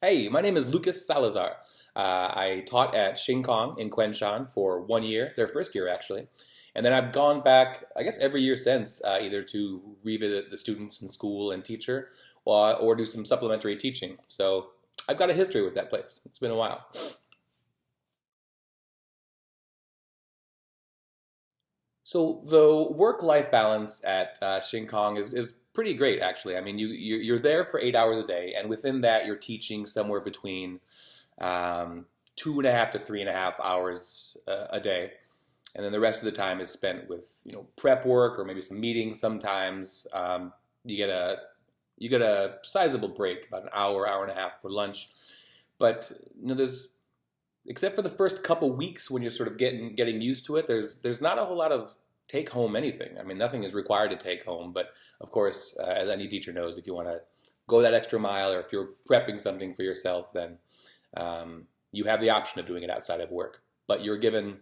Hey, my name is Lucas Salazar. I taught at Xing Kong in Kunshan for 1 year, their first year actually. And then I've gone back, I guess, every year since, either to revisit the students in school and teacher, or do some supplementary teaching. So I've got a history with that place. It's been a while. So the work-life balance at Xing Kong is pretty great, actually. I mean, you're there for 8 hours a day, and within that, you're teaching somewhere between 2.5 to 3.5 hours a day, and then the rest of the time is spent with prep work or maybe some meetings. Sometimes you get a you get a sizable break, about an hour, hour and a half for lunch. But there's except for the first couple weeks when you're sort of getting used to it, there's not a whole lot of take home anything. I mean, nothing is required to take home, but of course, as any teacher knows, if you want to go that extra mile or if you're prepping something for yourself, then you have the option of doing it outside of work. But you're given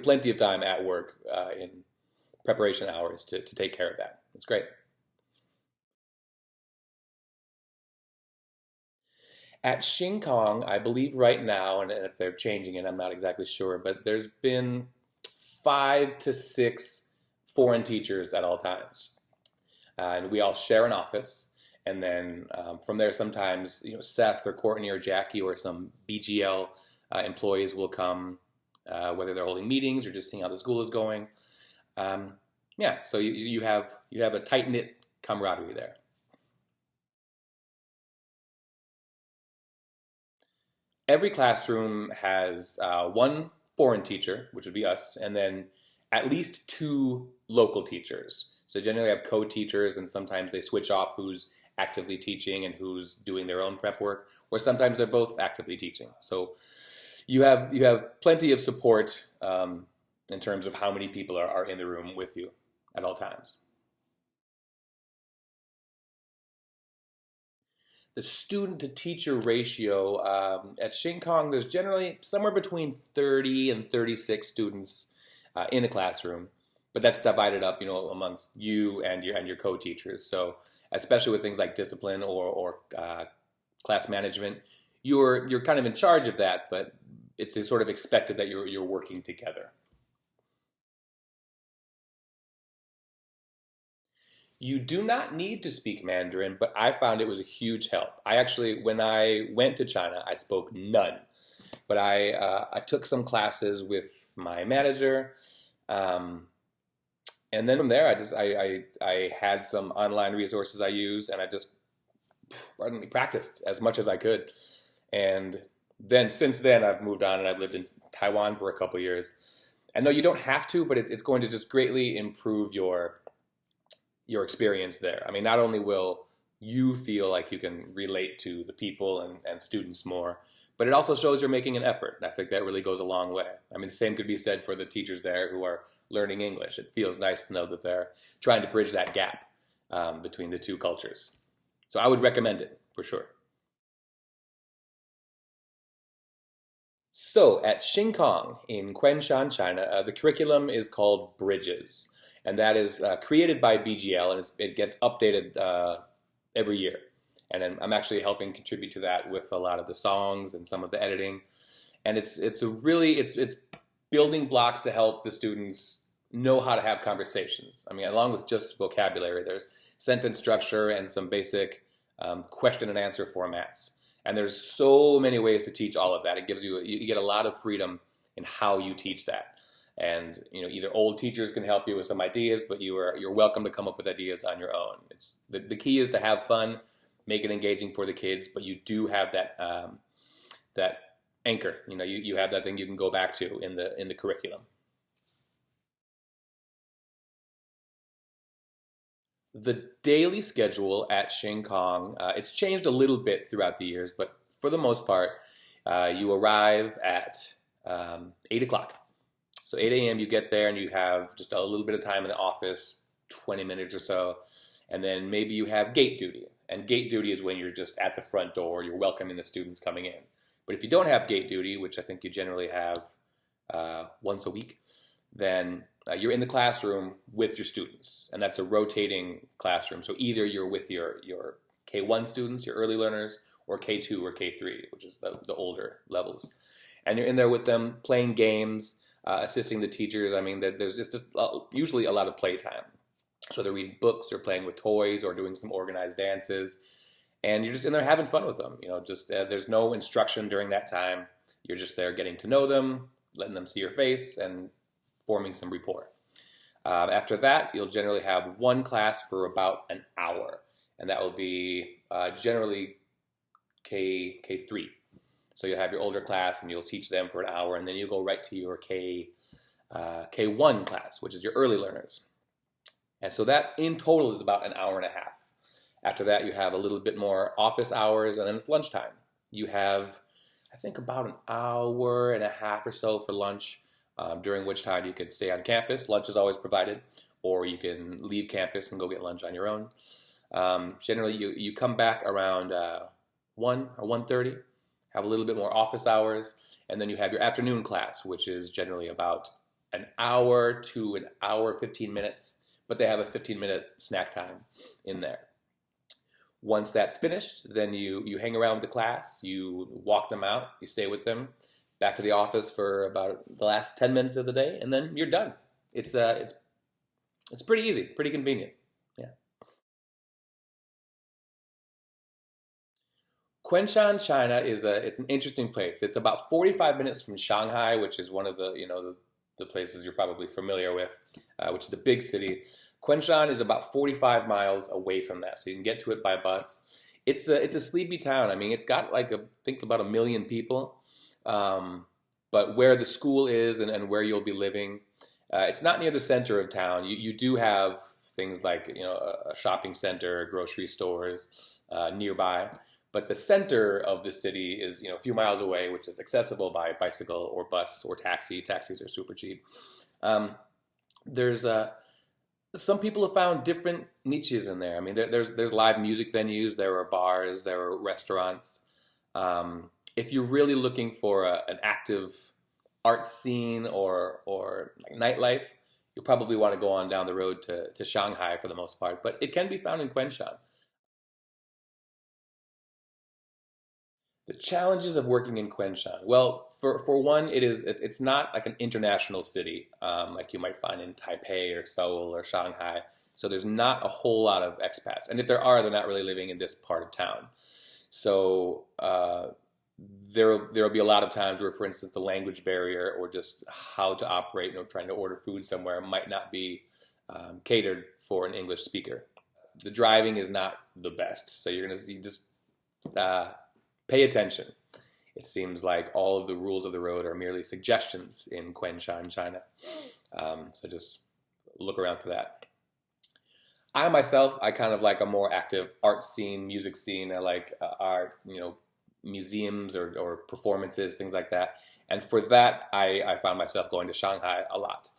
plenty of time at work in preparation hours to take care of that. It's great. At Xing Kong, I believe right now, and if they're changing it, I'm not exactly sure, but there's been 5 to 6 foreign teachers at all times. And we all share an office. And then from there, sometimes Seth or Courtney or Jackie or some BGL employees will come, whether they're holding meetings or just seeing how the school is going. Yeah, so you have a tight knit camaraderie there. Every classroom has one foreign teacher, which would be us, and then at least two local teachers. So generally, I have co-teachers, and sometimes they switch off who's actively teaching and who's doing their own prep work, or sometimes they're both actively teaching. So you have plenty of support in terms of how many people are in the room with you at all times. The student to teacher ratio at Xing Kong, there's generally somewhere between 30 and 36 students in a classroom, but that's divided up, amongst you and your co-teachers. So especially with things like discipline or class management, you're kind of in charge of that, but it's sort of expected that you're working together. You do not need to speak Mandarin, but I found it was a huge help. I actually, when I went to China, I spoke none, but I took some classes with my manager, um, and then from there, I had some online resources I used, and I just pardon me, practiced as much as I could. And then since then, I've moved on and I've lived in Taiwan for a couple years. And no, you don't have to, but it's going to just greatly improve your experience there. I mean, not only will you feel like you can relate to the people and students more, but it also shows you're making an effort. And I think that really goes a long way. I mean, the same could be said for the teachers there who are learning English. It feels nice to know that they're trying to bridge that gap between the two cultures. So I would recommend it for sure. So at Xing Kong in Kunshan, China, the curriculum is called Bridges, and that is created by BGL, and it gets updated every year. And I'm actually helping contribute to that with a lot of the songs and some of the editing. And it's building blocks to help the students know how to have conversations. I mean, along with just vocabulary, there's sentence structure and some basic question and answer formats. And there's so many ways to teach all of that. It gives you get a lot of freedom in how you teach that. And either old teachers can help you with some ideas, but you're welcome to come up with ideas on your own. It's the key is to have fun, make it engaging for the kids, but you do have that anchor. You have that thing you can go back to in the curriculum. The daily schedule at Xing Kong, it's changed a little bit throughout the years, but for the most part, you arrive at 8 o'clock. So 8 a.m. you get there and you have just a little bit of time in the office, 20 minutes or so, and then maybe you have gate duty. And gate duty is when you're just at the front door, you're welcoming the students coming in. But if you don't have gate duty, which I think you generally have once a week, then you're in the classroom with your students, and that's a rotating classroom. So either you're with your K1 students, your early learners, or K2 or K3, which is the older levels. And you're in there with them playing games, assisting the teachers. I mean, there's just usually a lot of playtime. So they're reading books or playing with toys or doing some organized dances. And you're just in there having fun with them. Just there's no instruction during that time. You're just there getting to know them, letting them see your face, and forming some rapport. After that, you'll generally have one class for about an hour, and that will be generally K3. So you'll have your older class, and you'll teach them for an hour, and then you'll go right to your K1 class, which is your early learners. And so that in total is about an hour and a half. After that, you have a little bit more office hours, and then it's lunchtime. You have, I think, about an hour and a half or so for lunch, during which time you could stay on campus. Lunch is always provided, or you can leave campus and go get lunch on your own. Generally, you come back around 1 or 1:30, have a little bit more office hours, and then you have your afternoon class, which is generally about an hour to an hour, 15 minutes, but they have a 15-minute snack time in there. Once that's finished, then you hang around with the class, you walk them out, you stay with them, back to the office for about the last 10 minutes of the day, and then you're done. It's pretty easy, pretty convenient. Yeah. Kunshan, China it's an interesting place. It's about 45 minutes from Shanghai, which is one of the places you're probably familiar with, which is the big city. Kunshan is about 45 miles away from that, so you can get to it by bus. It's a sleepy town. I mean, it's got think about 1 million people, but where the school is and where you'll be living, it's not near the center of town. You do have things like a shopping center, grocery stores nearby, but the center of the city is a few miles away, which is accessible by bicycle or bus or taxi. Taxis are super cheap. There's some people have found different niches in there. I mean, there's live music venues, there are bars, there are restaurants. If you're really looking for an active art scene or nightlife, you'll probably want to go on down the road to Shanghai for the most part, but it can be found in Kunshan. The challenges of working in Kunshan. Well, for one, it's not like an international city like you might find in Taipei or Seoul or Shanghai. So there's not a whole lot of expats, and if there are, they're not really living in this part of town. So there'll be a lot of times where, for instance, the language barrier or just how to operate, trying to order food somewhere might not be catered for an English speaker. The driving is not the best, so you just pay attention. It seems like all of the rules of the road are merely suggestions in Kunshan, China. So just look around for that. I myself, I kind of like a more active art scene, music scene. I like art, museums or performances, things like that. And for that, I found myself going to Shanghai a lot.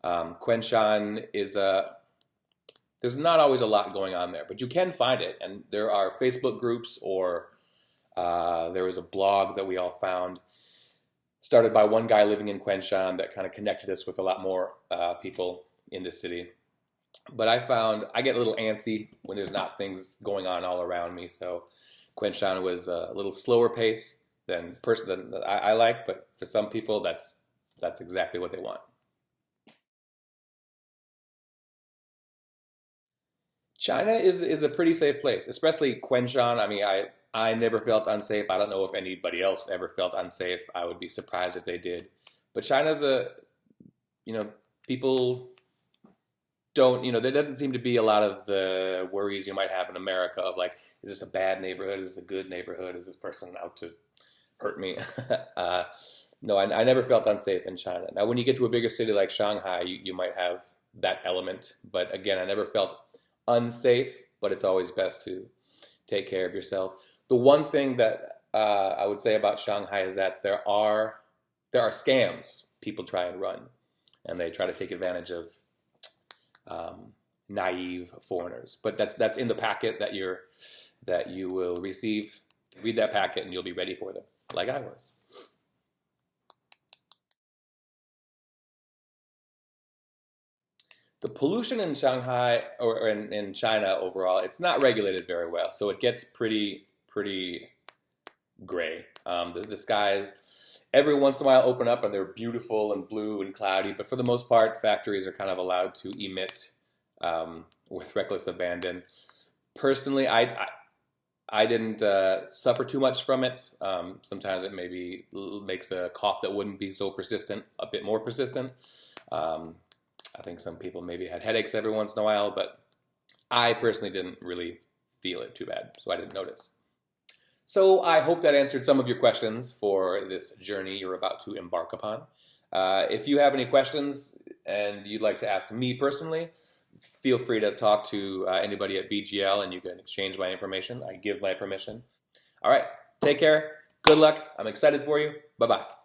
Kunshan is there's not always a lot going on there, but you can find it. And there are Facebook groups or there was a blog that we all found, started by one guy living in Kunshan that kind of connected us with a lot more people in the city. But I found I get a little antsy when there's not things going on all around me. So Kunshan was a little slower pace than I like, but for some people that's exactly what they want. China is a pretty safe place, especially Kunshan. I mean, I never felt unsafe. I don't know if anybody else ever felt unsafe. I would be surprised if they did. But China's people don't, there doesn't seem to be a lot of the worries you might have in America of like, is this a bad neighborhood? Is this a good neighborhood? Is this person out to hurt me? No, I never felt unsafe in China. Now, when you get to a bigger city like Shanghai, you might have that element. But again, I never felt unsafe, but it's always best to take care of yourself. The one thing that I would say about Shanghai is that there are scams people try and run, and they try to take advantage of naive foreigners. But that's in the packet that you will receive. Read that packet, and you'll be ready for them, like I was. The pollution in Shanghai or in China overall, it's not regulated very well, so it gets pretty gray. The skies every once in a while open up and they're beautiful and blue and cloudy, but for the most part, factories are kind of allowed to emit with reckless abandon. Personally, I didn't suffer too much from it. Sometimes it maybe makes a cough that wouldn't be so persistent a bit more persistent. I think some people maybe had headaches every once in a while, but I personally didn't really feel it too bad, so I didn't notice. So I hope that answered some of your questions for this journey you're about to embark upon. If you have any questions and you'd like to ask me personally, feel free to talk to anybody at BGL and you can exchange my information. I give my permission. All right, take care. Good luck. I'm excited for you. Bye-bye.